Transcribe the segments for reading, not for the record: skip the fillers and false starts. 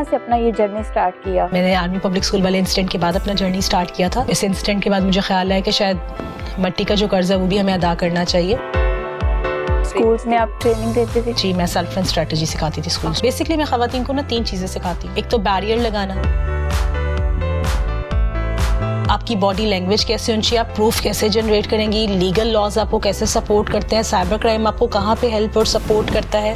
سے اپنا یہ جرنی سٹارٹ کیا؟ میں نے آرمی پبلک اسکول والے انسیڈنٹ کے بعد اپنا جرنی سٹارٹ کیا تھا. اس انسیڈنٹ کے بعد مجھے خیال آیا کہ شاید مٹی کا جو قرض ہے وہ بھی ہمیں ادا کرنا چاہیے. اسکولس میں آپ ٹریننگ دیتے تھے؟ جی, میں سیلف اینڈ اسٹریٹجی سکھاتی تھی اسکول. بیسکلی میں خواتین کو نا 3 چیزیں سکھاتی ہوں. ایک تو بیریئر لگانا, آپ کی باڈی لینگویج کیسے ہونی چاہیے, آپ پروف کیسے جنریٹ کریں گی, لیگل لاز آپ کو کیسے سپورٹ کرتے ہیں, سائبر کرائم آپ کو کہاں پہ ہیلپ اور سپورٹ کرتا ہے.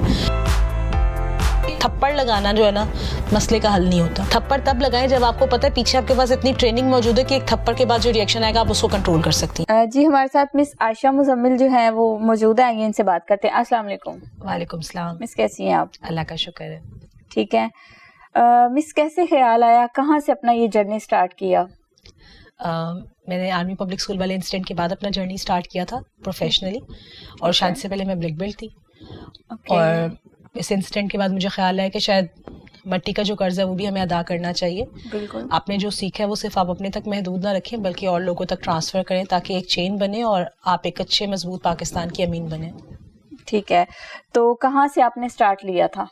تھپڑ لگانا جو ہے نا مسئلے کا حل نہیں ہوتا. تھپڑ تب لگائیں جب آپ کو پتہ ہے پیچھے آپ کے پاس اتنی ٹریننگ موجود ہے کہ ایک تھپڑ کے بعد جو ریئیکشن آئے گا آپ اس کو کنٹرول کر سکتی ہیں. جی, ہمارے ساتھ مس عائشہ مزمل جو ہیں وہ موجود ہیں, ان سے بات کرتے ہیں. السلام علیکم. وعلیکم السلام. مس کیسی ہیں آپ؟ اللہ کا شکر ہے. ٹھیک ہے. مس کیسے خیال آیا, کہاں سے اپنا یہ جرنی سٹارٹ کیا؟ میں نے آرمی پبلک اسکول والے انسیڈنٹ کے بعد اپنا جرنی سٹارٹ کیا تھا پروفیشنلی, اور شاید سے پہلے میں بلیک بیلٹ تھی. اور اس انسیڈنٹ کے بعد مجھے خیال آیا کہ شاید مٹی کا جو قرض ہے وہ بھی ہمیں ادا کرنا چاہیے. بالکل. آپ نے جو سیکھا ہے وہ صرف آپ اپنے تک محدود نہ رکھیں بلکہ اور لوگوں تک ٹرانسفر کریں تاکہ ایک چین بنے اور آپ ایک اچھے مضبوط پاکستان کی امین بنیں. ٹھیک ہے, تو کہاں سے آپ نے سٹارٹ لیا تھا؟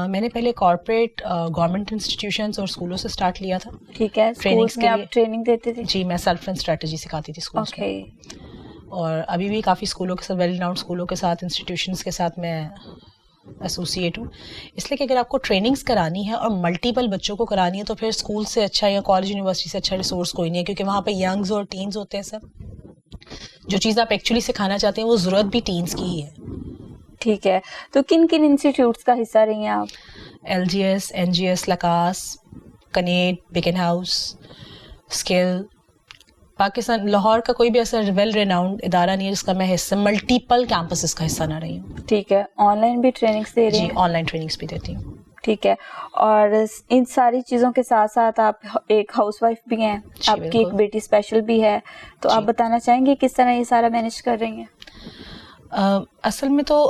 میں نے پہلے کارپوریٹ گورنمنٹ انسٹیٹیوشنز اور اسکولوں سے سٹارٹ لیا تھا. ٹھیک ہے. اسکولس میں آپ ٹریننگ دیتے تھے؟ جی, میں سیلف اینڈ اسٹریٹجی سکھاتی تھی اسکولس میں. اور ابھی بھی کافی اسکولوں کے ساتھ, ویل ریناؤنڈ اسکولوں کے ساتھ, انسٹیٹیوشنس کے ساتھ میں ایسوسیٹ ہوں. اس لیے کہ اگر آپ کو ٹریننگز کرانی ہے اور ملٹیپل بچوں کو کرانی ہے تو پھر اسکول سے اچھا یا کالج یونیورسٹی سے اچھا ریسورس کوئی نہیں ہے, کیونکہ وہاں پہ ینگز اور ٹینز ہوتے ہیں. سب جو چیز آپ ایکچولی سکھانا چاہتے ہیں وہ ضرورت بھی ٹینز کی ہی ہے. ٹھیک ہے, تو کن کن انسٹیٹیوٹس کا حصہ رہی ہیں آپ؟ LGS, NGS, لکاس, کنیٹ, بیکن ہاؤس, اسکل. پاکستان لاہور کا کوئی بھی ایسا ویل ریناؤنڈ ادارہ نہیں ہے جس کا میں حصہ ملٹیپل کیمپسز کا حصہ نہ رہی ہوں. ٹھیک ہے. آن لائن بھی ٹریننگس دے رہی ہیں؟ جی, آن لائن ٹریننگس بھی دیتی ہوں. ٹھیک ہے. اور ان ساری چیزوں کے ساتھ ساتھ آپ ایک ہاؤس وائف بھی ہیں, آپ کی ایک بیٹی اسپیشل بھی ہے, تو آپ بتانا چاہیں گے کس طرح یہ سارا مینیج کر رہی ہیں؟ اصل میں تو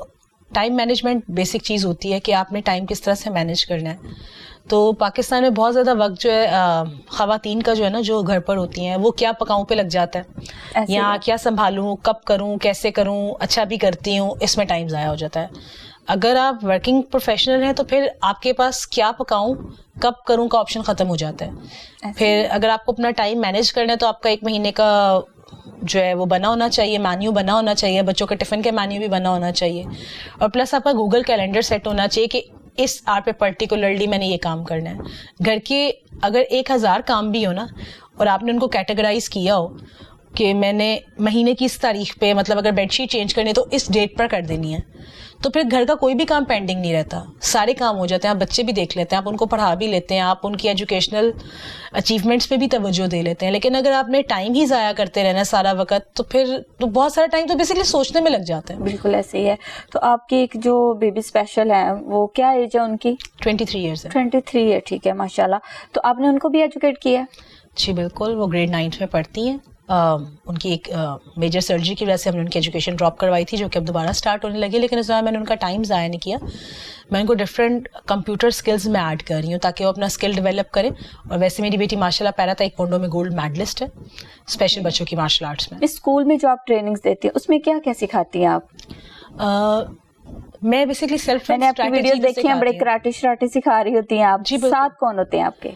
ٹائم مینجمنٹ بیسک چیز ہوتی ہے کہ آپ نے ٹائم کس طرح سے مینیج کرنا ہے. تو پاکستان میں بہت زیادہ وقت جو ہے خواتین کا جو ہے نا جو گھر پر ہوتی ہیں وہ کیا پکاؤں پہ لگ جاتا ہے, یا کیا سنبھالوں, کب کروں, کیسے کروں, اچھا بھی کرتی ہوں, اس میں ٹائم ضائع ہو جاتا ہے. اگر آپ ورکنگ پروفیشنل ہیں تو پھر آپ کے پاس کیا پکاؤں, کب کروں کا آپشن ختم ہو جاتا ہے. پھر اگر آپ کو اپنا ٹائم مینیج کرنا ہے تو آپ کا 1 مہینے کا جو ہے وہ بنا ہونا چاہیے, مینیو بنا ہونا چاہیے, بچوں کے ٹفن کے مینیو بھی بنا ہونا چاہیے, اور پلس آپ کا گوگل کیلنڈر سیٹ ہونا چاہیے کہ اس آر پہ پرٹیکولرلی میں نے یہ کام کرنا ہے. گھر کے اگر 1000 کام بھی ہو نا اور آپ نے ان کو کیٹیگرائز کیا ہو کہ میں نے مہینے کی اس تاریخ پہ, مطلب اگر بیڈ شیٹ چینج کرنی ہے تو اس ڈیٹ پر کر دینی ہے, تو پھر گھر کا کوئی بھی کام پینڈنگ نہیں رہتا, سارے کام ہو جاتے ہیں. آپ بچے بھی دیکھ لیتے ہیں, آپ ان کو پڑھا بھی لیتے ہیں, آپ ان کی ایجوکیشنل اچیومنٹس پہ بھی توجہ دے لیتے ہیں. لیکن اگر آپ نے ٹائم ہی ضائع کرتے رہنا سارا وقت تو پھر تو بہت سارا ٹائم تو بیسکلی سوچنے میں لگ جاتا ہے. بالکل ایسے ہی ہے. تو آپ کی ایک جو بیبی اسپیشل ہے وہ کیا ایج ہے ان کی؟ 23 ایئرس ہے. 23 ہے. ٹھیک ہے, ماشاء اللہ. تو آپ نے ان کو بھی ایجوکیٹ کیا ہے؟ جی بالکل, وہ گریڈ 9 میں پڑھتی ہیں. ان کی ایک میجر سرجری کی وجہ سے ہم نے ان کی ایجوکیشن ڈراپ کروائی تھی جو کہ اب دوبارہ سٹارٹ ہونے لگی, لیکن اس دوران میں نے ان کا ٹائم ضائع نہیں کیا. میں ان کو ڈفرینٹ کمپیوٹر اسکلز میں ایڈ کر رہی ہوں تاکہ وہ اپنا اسکل ڈیولپ کریں. اور ویسے میری بیٹی ماشاء اللہ پیرا تائیکوانڈو میں گولڈ میڈلسٹ ہے, اسپیشل بچوں کی مارشل آرٹس میں. اسکول میں جو آپ ٹریننگز دیتی ہیں اس میں کیا کیا سکھاتی ہیں آپ؟ میں بیسکلی سیلف, میں نے آپ کی ویڈیوز دیکھی ہیں, بڑے کراٹے شراٹے سکھا رہی ہوتی ہیں آپ. ساتھ کون ہوتے ہیں آپ کے؟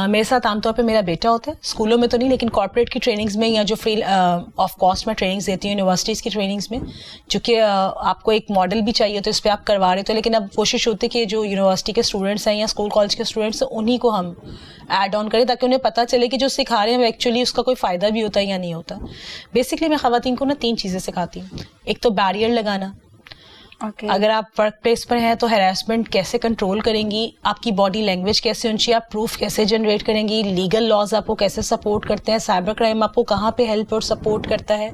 میرے ساتھ عام طور پہ میرا بیٹا ہوتا ہے, اسکولوں میں تو نہیں لیکن کارپوریٹ کی ٹریننگز میں یا جو فری آف کاسٹ میں ٹریننگز دیتی ہوں یونیورسٹیز کی ٹریننگز میں, چونکہ آپ کو ایک ماڈل بھی چاہیے تو اس پہ آپ کروا رہے تھے, لیکن اب کوشش ہوتی ہے کہ جو یونیورسٹی کے اسٹوڈنٹس ہیں یا اسکول کالج کے اسٹوڈنٹس ہیں انہیں کو ہم ایڈ آن کریں تاکہ انہیں پتہ چلے کہ جو سکھا رہے ہیں وہ ایکچولی اس کا کوئی فائدہ بھی ہوتا ہے یا نہیں ہوتا. بیسکلی میں خواتین کو نا 3 چیزیں سکھاتی ہوں. ایک تو بیریئر لگانا, اگر آپ ورک پلیس پر ہیں تو ہیراسمنٹ کیسے کنٹرول کریں گی, آپ کی باڈی لینگویج کیسے ہونی چاہیے, آپ پروف کیسے جنریٹ کریں گی, لیگل لاز آپ کو کیسے سپورٹ کرتے ہیں, سائبر کرائم آپ کو کہاں پہ ہیلپ اور سپورٹ کرتا ہے,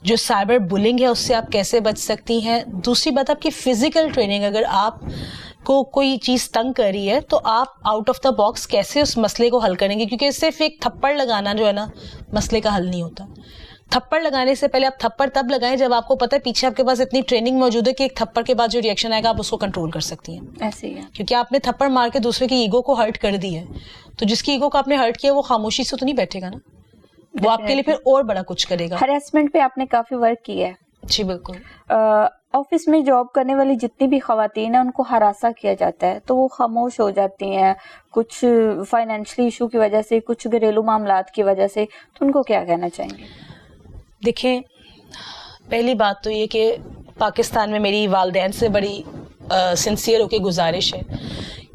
جو سائبر بلنگ ہے اس سے آپ کیسے بچ سکتی ہیں. دوسری بات آپ کی فزیکل ٹریننگ, اگر آپ کو کوئی چیز تنگ کر رہی ہے تو آپ آؤٹ آف دا باکس کیسے اس مسئلے کو حل کریں گے, کیونکہ صرف ایک تھپڑ لگانا جو ہے نا مسئلے کا حل نہیں ہوتا. تھپڑ لگانے سے پہلے آپ تھپڑ تب لگائیں جب آپ کو پتہ ہے پیچھے آپ کے پاس اتنی ٹریننگ موجود ہے کہ ایک تھپڑ کے بعد جو ریئیکشن آئے گا آپ اس کو کنٹرول کر سکتی ہیں. ایسے ہی ہے, کیونکہ آپ نے تھپڑ مار کے دوسرے کی ایگو کو ہرٹ کر دی ہے, تو جس کی ایگو کو آپ نے ہرٹ کیا وہ خاموشی سے تو نہیں بیٹھے گا نا, وہ آپ کے لیے پھر اور بڑا کچھ کرے گا. ہراسمنٹ پہ آپ نے کافی ورک کیا ہے. جی بالکل. آفس میں جاب کرنے والی جتنی بھی خواتین ہیں ان کو ہراساں کیا جاتا ہے تو وہ خاموش ہو جاتی ہیں, کچھ فائنینشلی ایشو کی وجہ سے, کچھ گھریلو معاملات کی وجہ سے, تو ان کو کیا کہنا چاہیں گے؟ دیکھیں, پہلی بات تو یہ کہ پاکستان میں میری والدین سے بڑی سنسیئر ہو کے گزارش ہے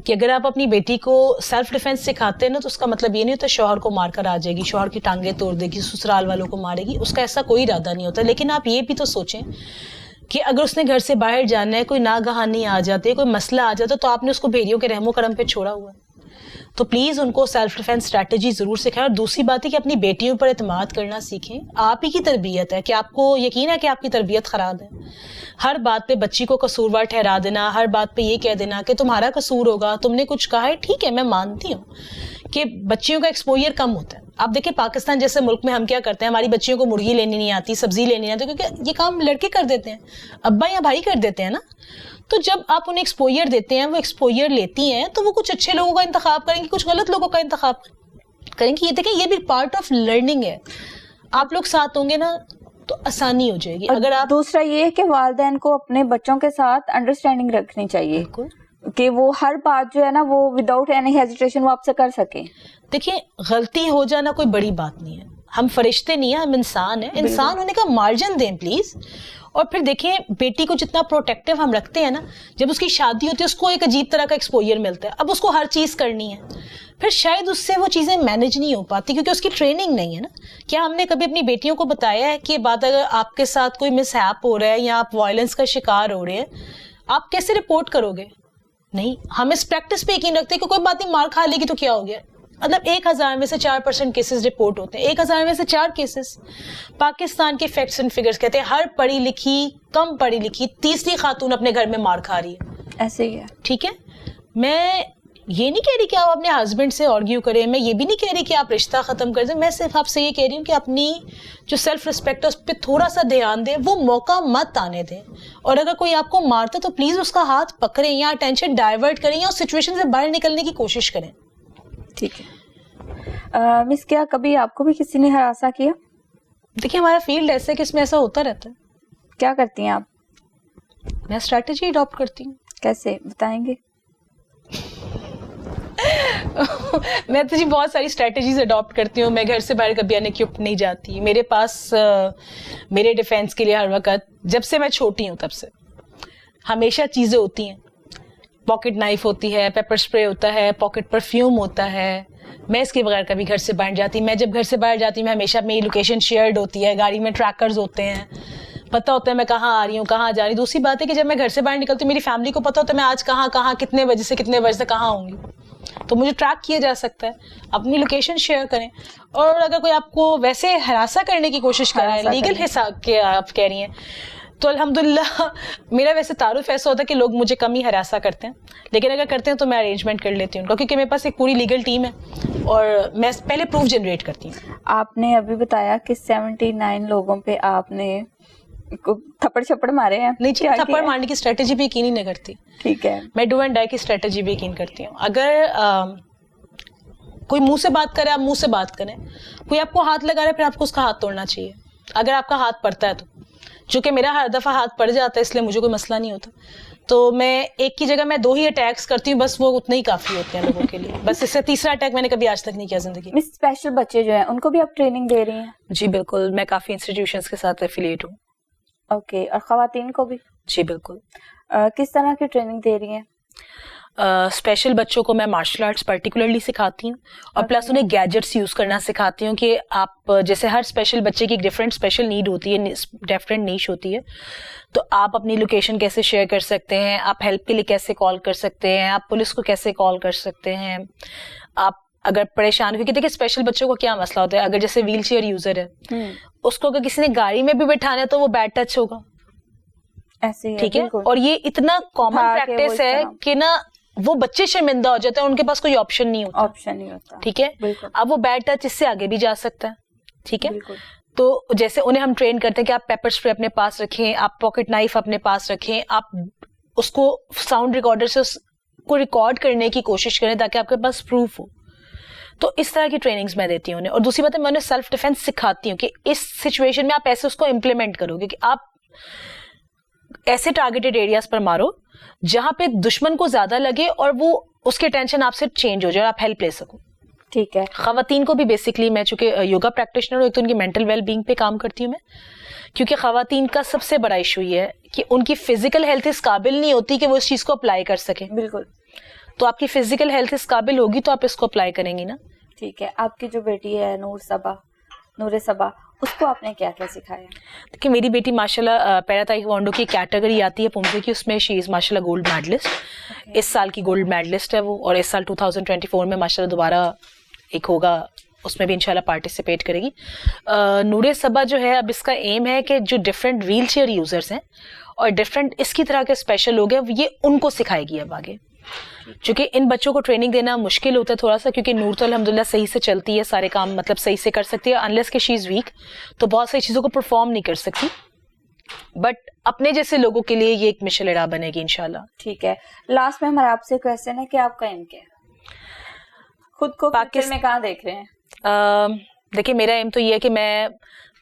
کہ اگر آپ اپنی بیٹی کو سیلف ڈیفینس سکھاتے ہیں نا تو اس کا مطلب یہ نہیں ہوتا شوہر کو مار کر آ جائے گی, شوہر کی ٹانگیں توڑ دے گی, سسرال والوں کو مارے گی, اس کا ایسا کوئی ارادہ نہیں ہوتا. لیکن آپ یہ بھی تو سوچیں کہ اگر اس نے گھر سے باہر جانا ہے, کوئی ناگہانی آ جاتی ہے, کوئی مسئلہ آ جاتا ہے, تو آپ نے اس کو بھیڑیوں کے رحم و کرم پہ چھوڑا ہوا ہے. تو پلیز ان کو سیلف ڈیفینس اسٹریٹجی ضرور سکھائیں. اور دوسری بات ہے کہ اپنی بیٹیوں پر اعتماد کرنا سیکھیں. آپ ہی کی تربیت ہے, کہ آپ کو یقین ہے کہ آپ کی تربیت خراب ہے. ہر بات پہ بچی کو قصوروار ٹھہرا دینا, ہر بات پہ یہ کہہ دینا کہ تمہارا قصور ہوگا, تم نے کچھ کہا ہے, ٹھیک ہے میں مانتی ہوں کہ بچیوں کا ایکسپوئر کم ہوتا ہے. آپ دیکھیں پاکستان جیسے ملک میں ہم کیا کرتے ہیں, ہماری بچیوں کو مرغی لینی نہیں آتی, سبزی لینی نہیں آتی, کیونکہ یہ کام لڑکے کر دیتے ہیں, ابا یا بھائی کر دیتے ہیں نا. تو جب آپ انہیں ایکسپوئر دیتے ہیں, وہ ایکسپوئر لیتی ہیں, تو وہ کچھ اچھے لوگوں کا انتخاب کریں گی, کچھ غلط لوگوں کا انتخاب کریں گی. یہ دیکھیں یہ بھی پارٹ آف لرننگ ہے. آپ لوگ ساتھ ہوں گے نا تو آسانی ہو جائے گی. اگر آپ دوسرا یہ ہے کہ والدین کو اپنے بچوں کے ساتھ انڈرسٹینڈنگ رکھنی چاہیے کہ وہ ہر بات جو ہے نا وہ وداؤٹ اینی ہیزیٹیشن وہ آپ سے کر سکیں. دیکھیں غلطی ہو جانا کوئی بڑی بات نہیں ہے, ہم فرشتے نہیں ہیں, ہم انسان ہیں. انسان ہونے کا مارجن دیں پلیز. اور پھر دیکھیں بیٹی کو جتنا پروٹیکٹیو ہم رکھتے ہیں نا, جب اس کی شادی ہوتی ہے اس کو ایک عجیب طرح کا ایکسپوئر ملتا ہے. اب اس کو ہر چیز کرنی ہے, پھر شاید اس سے وہ چیزیں مینج نہیں ہو پاتی کیونکہ اس کی ٹریننگ نہیں ہے نا. کیا ہم نے کبھی اپنی بیٹیوں کو بتایا ہے کہ یہ بات اگر آپ کے ساتھ کوئی مس ہیپ ہو رہا ہے یا آپ وائلنس کا شکار ہو رہے ہیں, آپ کیسے رپورٹ کرو گے؟ نہیں. ہم اس پریکٹس پہ یقین رکھتے ہیں کہ کوئی بات نہیں, مار کھا لے گی تو کیا ہو گیا. مطلب 1000 میں سے 4% کیسز رپورٹ ہوتے ہیں, 1000 میں سے 4 کیسز. پاکستان کے فیکٹس اینڈ فگرز کہتے ہیں ہر پڑھی لکھی کم پڑھی لکھی تیسری خاتون اپنے گھر میں مار کھا رہی ہے. ایسے ہی ہے. ٹھیک ہے, میں یہ نہیں کہہ رہی کہ آپ اپنے ہسبینڈ سے آرگیو کریں, میں یہ بھی نہیں کہہ رہی کہ آپ رشتہ ختم کر دیں. میں صرف آپ سے یہ کہہ رہی ہوں کہ اپنی جو سیلف رسپیکٹ ہے اس پہ تھوڑا سا دھیان دیں, وہ موقع مت آنے دیں. اور اگر کوئی آپ کو مارتا تو پلیز اس کا ہاتھ پکڑیں یا اٹینشن ڈائیورٹ کریں یا اس سچویشن سے باہر نکلنے کی کوشش کریں. ٹھیک ہے. مس کیا کبھی آپ کو بھی کسی نے ہراساں کیا؟ دیکھیں ہمارا فیلڈ ایسا ہے کہ اس میں ایسا ہوتا رہتا ہے. کیا کرتی ہیں آپ؟ میں اسٹریٹجی اڈاپٹ کرتی ہوں. کیسے بتائیں گے؟ میں تو جی بہت ساری اسٹریٹجیز اڈاپٹ کرتی ہوں. میں گھر سے باہر کبھی انیکوپڈ نہیں جاتی. میرے پاس میرے ڈیفینس کے لیے ہر وقت جب سے میں چھوٹی ہوں تب سے ہمیشہ چیزیں ہوتی ہیں. پاکٹ نائف ہوتی ہے, پیپر اسپرے ہوتا ہے, پاکٹ پرفیوم ہوتا ہے. میں اس کے بغیر کبھی گھر سے باہر جاتی. میں جب گھر سے باہر جاتی ہوں میں ہمیشہ میری لوکیشن شیئرڈ ہوتی ہے, گاڑی میں ٹریکرز ہوتے ہیں, پتہ ہوتا ہے میں کہاں آ رہی ہوں کہاں جا رہی ہوں. دوسری بات ہے کہ جب میں گھر سے باہر نکلتی ہوں میری فیملی کو پتہ ہوتا ہے میں آج کہاں کتنے بجے سے کتنے بجے سے کہاں ہوں گی, تو مجھے ٹریک کیا جا سکتا ہے. اپنی لوکیشن شیئر کریں. اور اگر کوئی آپ کو ویسے ہراساں کرنے کی کوشش کر رہا ہے لیگل حساب کے آپ کہہ رہی ہیں, تو الحمدللہ میرا ویسے تعارف ایسا ہوتا ہے کہ لوگ مجھے کم ہی ہراساں کرتے ہیں, لیکن اگر کرتے ہیں تو میں ارینجمنٹ کر لیتی ہوں کیونکہ میرے پاس ایک پوری لیگل ٹیم ہے اور میں پہلے پروف جنریٹ کرتی ہوں. آپ نے ابھی بتایا کہ 79 لوگوں پہ آپ نے تھپڑ چھپڑ مارے ہیں. نہیں, تھپڑ مارنے کی اسٹریٹجی بھی یقین ہی نہیں کرتی. ٹھیک ہے. میں ڈو اینڈ ڈائی کی اسٹریٹجی بھی یقین کرتی ہوں. اگر کوئی منہ سے بات کرے آپ منہ سے بات کریں, کوئی آپ کو ہاتھ لگا رہا ہے پھر آپ کو اس کا ہاتھ توڑنا چاہیے اگر آپ کا ہاتھ پڑتا ہے تو. چونکہ میرا ہر دفعہ ہاتھ پڑ جاتا ہے اس لیے مجھے کوئی مسئلہ نہیں ہوتا, تو میں ایک کی جگہ میں 2 ہی اٹیکس کرتی ہوں, بس وہ اتنے ہی کافی ہوتے ہیں لوگوں کے لیے. بس اس سے تیسرا اٹیک میں نے کبھی آج تک نہیں کیا زندگی میں. اسپیشل بچے جو ہیں ان کو بھی آپ ٹریننگ دے رہی ہیں؟ جی بالکل, میں کافی انسٹیٹیوشنس کے ساتھ ایفیلیٹ ہوں. اوکے. اور خواتین کو بھی؟ جی بالکل. کس طرح کی ٹریننگ دے رہی ہیں؟ اسپیشل بچوں کو میں مارشل آرٹس پرٹیکولرلی سکھاتی ہوں اور پلس انہیں گیجٹس یوز کرنا سکھاتی ہوں کہ آپ جیسے ہر اسپیشل بچے کی ایک ڈفرینٹ اسپیشل نیڈ ہوتی ہے, ڈفرینٹ نیش ہوتی ہے, تو آپ اپنی لوکیشن کیسے شیئر کر سکتے ہیں, آپ ہیلپ کے لیے کیسے کال کر سکتے ہیں, آپ پولیس کو کیسے کال کر سکتے ہیں. آپ اگر پریشان, کیونکہ دیکھیں اسپیشل بچوں کو کیا مسئلہ ہوتا ہے, اگر جیسے ویل چیئر یوزر ہے اس کو اگر کسی نے گاڑی میں بھی بٹھانا ہے تو وہ بیڈ ٹچ ہوگا. ٹھیک ہے, اور یہ اتنا کامن پریکٹس ہے کہ نا وہ بچے شرمندہ ہو جاتے ہیں, ان کے پاس کوئی آپشن نہیں ہوتا. ٹھیک ہے, اب وہ بیڈ ٹچ اس سے آگے بھی جا سکتا ہے. ٹھیک ہے, تو جیسے انہیں ہم ٹرین کرتے ہیں کہ آپ پیپر اسپرے اپنے پاس رکھیں, آپ پاکٹ نائف اپنے پاس رکھیں, آپ اس کو ساؤنڈ ریکارڈر سے اس کو ریکارڈ کرنے کی کوشش کریں تاکہ آپ کے پاس پروف ہو. تو اس طرح کی ٹریننگز میں دیتی ہوں انہیں. اور دوسری بات ہے میں انہیں سیلف ڈیفینس سکھاتی ہوں کہ اس سچویشن میں آپ ایسے اس کو امپلیمنٹ کرو گے کہ آپ ایسے ٹارگیٹڈ ایریاز پر مارو جہاں پہ دشمن کو زیادہ لگے اور وہ اس کے ٹینشن آپ سے چینج ہو جائے اور آپ ہیلپ لے سکو. ٹھیک ہے. خواتین کو بھی بیسکلی میں چونکہ یوگا پریکٹیشنر ہوں, ایک تو ان کی مینٹل ویل بینگ پہ کام کرتی ہوں میں, کیونکہ خواتین کا سب سے بڑا ایشو یہ ہے کہ ان کی فزیکل ہیلتھ اس قابل نہیں ہوتی کہ وہ اس چیز کو اپلائی کر سکیں. بالکل. تو آپ کی فزیکل ہیلتھ اس قابل ہوگی تو آپ اس کو اپلائی کریں گی نا. ٹھیک ہے. آپ کی جو بیٹی ہے نور صبا, اس کو آپ نے کیا کیا سکھایا؟ دیکھیے میری بیٹی ماشاءاللہ پیرا تائیکوانڈو کی کیٹیگری آتی ہے پومبے کی, اس میں شی از ماشاءاللہ گولڈ میڈلسٹ. اس سال کی گولڈ میڈلسٹ ہے وہ, اور اس سال 2024 میں ماشاءاللہ دوبارہ ایک ہوگا, اس میں بھی انشاءاللہ پارٹیسپیٹ کرے گی. نور صبا جو ہے اب اس کا ایم ہے کہ جو ڈفرینٹ ویل چیئر یوزرس ہیں اور ڈفرینٹ اس کی طرح کے اسپیشل لوگ ہیں, یہ ان کو سکھائے گی اب آگے. چونکہ ان بچوں کو ٹریننگ دینا مشکل ہوتا ہے تھوڑا سا, کیونکہ نور تو الحمدللہ صحیح سے چلتی ہے, سارے کام مطلب صحیح سے کر سکتی ہے, انلیس کہ شی از ویک تو بہت ساری چیزوں کو پرفارم نہیں کر سکتی. بٹ اپنے جیسے لوگوں کے لیے یہ ایک مشل راہ بنے گی انشاءاللہ. ٹھیک ہے. لاسٹ میں ہمارا آپ سے کویسچن ہے کہ آپ کا ایم کیا ہے, خود کو پاکستان میں کہاں دیکھ رہے ہیں؟ دیکھیں میرا ایم تو یہ ہے کہ میں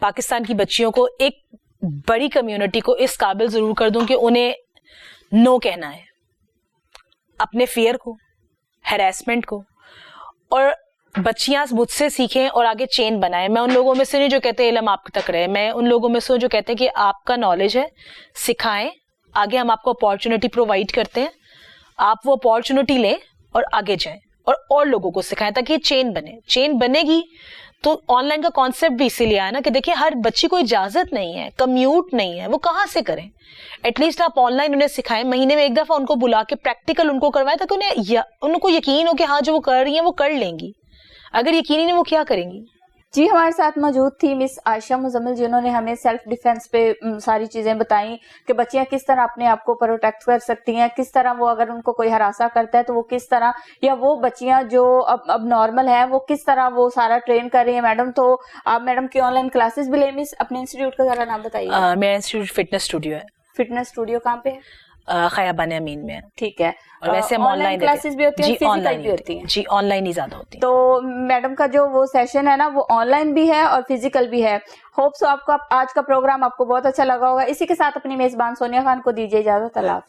پاکستان کی بچیوں کو, ایک بڑی کمیونٹی کو اس قابل ضرور کر دوں کہ انہیں نو کہنا ہے اپنے فیئر کو, ہیراسمنٹ کو, اور بچیاں مجھ سے سیکھیں اور آگے چین بنائیں. میں ان لوگوں میں سے نہیں جو کہتے ہیں علم آپ تک رہے, میں ان لوگوں میں سے جو کہتے ہیں کہ آپ کا نالج ہے سکھائیں, آگے ہم آپ کو اپارچونیٹی پرووائڈ کرتے ہیں, آپ وہ اپارچونیٹی لیں اور آگے جائیں اور لوگوں کو سکھائیں تاکہ یہ چین بنے. چین بنے گی تو آن لائن کا کانسیپٹ بھی اسی لیے آیا نا کہ دیکھیں ہر بچی کو اجازت نہیں ہے, کمیوٹ نہیں ہے, وہ کہاں سے کریں. ایٹ لیسٹ آپ آن لائن انہیں سکھائیں, مہینے میں ایک دفعہ ان کو بلا کے پریکٹیکل ان کو کروائیں تاکہ ان کو یقین ہو کہ ہاں جو وہ کر رہی ہیں وہ کر لیں گی. اگر یقین ہی نہیں وہ کیا کریں گی. جی ہمارے ساتھ موجود تھی مس عائشہ مزمل, جنہوں نے ہمیں سیلف ڈیفینس پہ ساری چیزیں بتائیں کہ بچیاں کس طرح اپنے آپ کو پروٹیکٹ کر سکتی ہیں, کس طرح وہ اگر ان کو کوئی ہراساں کرتا ہے تو وہ کس طرح, یا وہ بچیاں جو اب نارمل ہیں وہ کس طرح وہ سارا ٹرین کر رہی ہیں. میڈم تو آپ میڈم کی آن لائن کلاسز بھی لیں. مس اپنے انسٹیٹیوٹ کا ذرا نام بتائیے. میرا انسٹیٹیوٹ فٹنس اسٹوڈیو ہے. فٹنس اسٹوڈیو کہاں پہ ہے؟ خیابان امین میں. ٹھیک ہے. اور ویسے ہم آن لائن کلاسز بھی ہوتی ہیں, فزیکل بھی ہوتی ہیں؟ جی آن لائن ہی زیادہ ہوتی ہیں. تو میڈم کا جو وہ سیشن ہے نا وہ آن لائن بھی ہے اور فزیکل بھی ہے. ہوپ سو آپ کا آج کا پروگرام آپ کو بہت اچھا لگا ہوگا. اسی کے ساتھ اپنی میزبان سونیا خان کو دیجیے اجازت. اللہ حافظ.